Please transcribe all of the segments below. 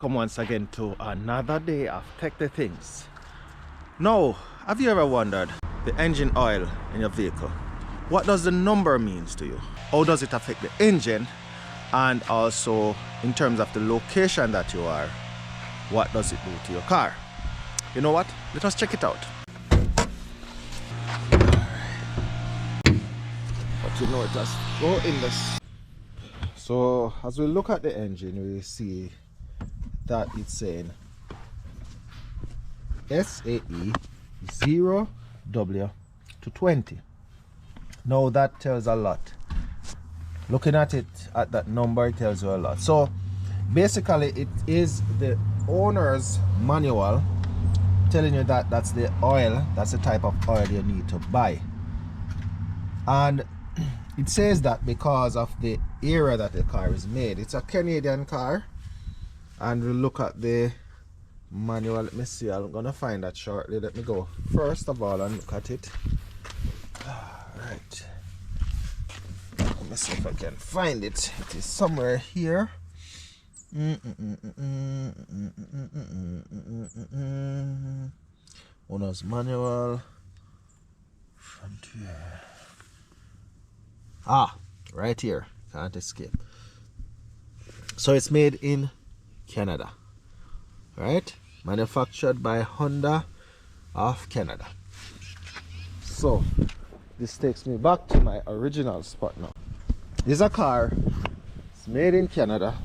Welcome once again to another day of Tech the Things. Now, have you ever wondered the engine oil in your vehicle? What does the number means to you? How does it affect the engine? And also in terms of the location that you are, what does it do to your car? You know what? Let us check it out. But you know it has go in this. So as we look at the engine, we see that it's saying SAE 0W to 20. Now that tells a lot. Looking at it at that number, it tells you a lot. So basically it is the owner's manual telling you that that's the oil, that's the type of oil you need to buy. And it says that because of the era that the car is made. It's a Canadian car. And we'll look at the manual. Let me see, I'm gonna find that shortly. Let me go first of all and look at it. Alright, let me see if I can find it. It is somewhere here. Owner's manual, Frontier. Right here, can't escape. So it's made in Canada, right? Manufactured by Honda of Canada. So this takes me back to my original spot now. This is a car. It's made in Canada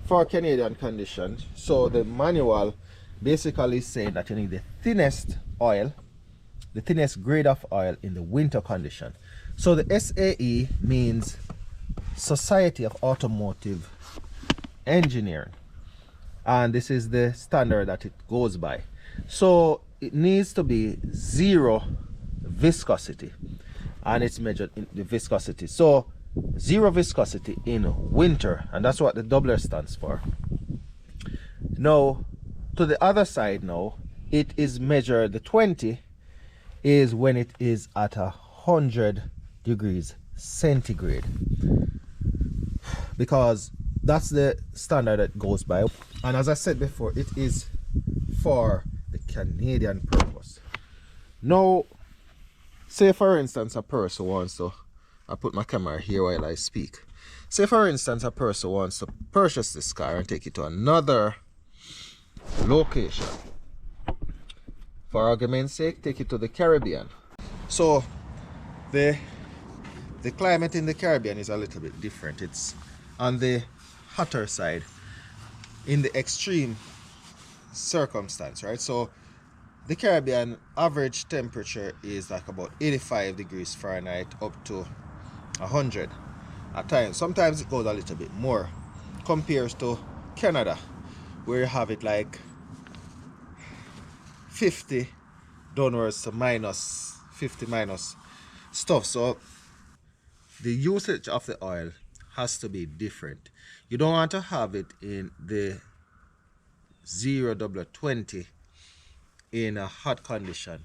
for Canadian conditions. So the manual basically is saying that you need the thinnest oil, the thinnest grade of oil in the winter condition. So the SAE means Society of Automotive Engineering, and this is the standard that it goes by. So it needs to be zero viscosity, and it's measured in the viscosity. So zero viscosity in winter, and that's what the doubler stands for. Now to the other side, now it is measured, the 20 is when it is at 100 degrees centigrade, because that's the standard that goes by. And as I said before, it is for the Canadian purpose. Now say for instance a person wants to, I put my camera here while I speak. Say for instance a person wants to purchase this car and take it to another location. For argument's sake, take it to the Caribbean. So the climate in the Caribbean is a little bit different. It's on the hotter side in the extreme circumstance, right? So the Caribbean average temperature is like about 85 degrees Fahrenheit up to 100 at times. Sometimes it goes a little bit more compared to Canada, where you have it like 50 downwards to minus 50 minus stuff. So the usage of the oil has to be different. You don't want to have it in the 0W20 in a hot condition.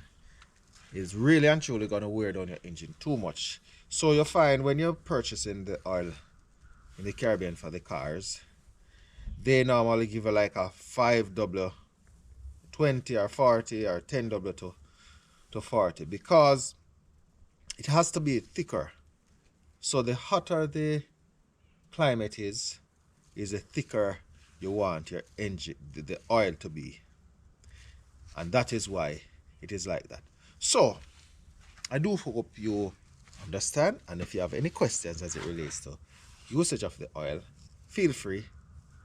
It's really and truly going to wear down your engine too much. So you find when you're purchasing the oil in the Caribbean for the cars, they normally give you like a 5W20 or 40 or 10W to 40, because it has to be thicker. So the hotter the climate is the thicker you want your engine, the oil to be. And that is why it is like that. So I do hope you understand, and if you have any questions as it relates to usage of the oil, feel free,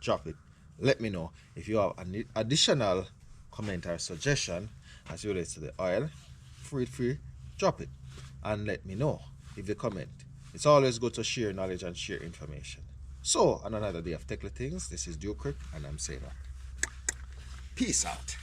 drop it, let me know. If you have an additional comment or suggestion as it relates to the oil, feel free, drop it and let me know. If you comment, it's always good to share knowledge and share information. So on another day of Tech the Things, this is Duke Crick, and I'm saying that. Peace out.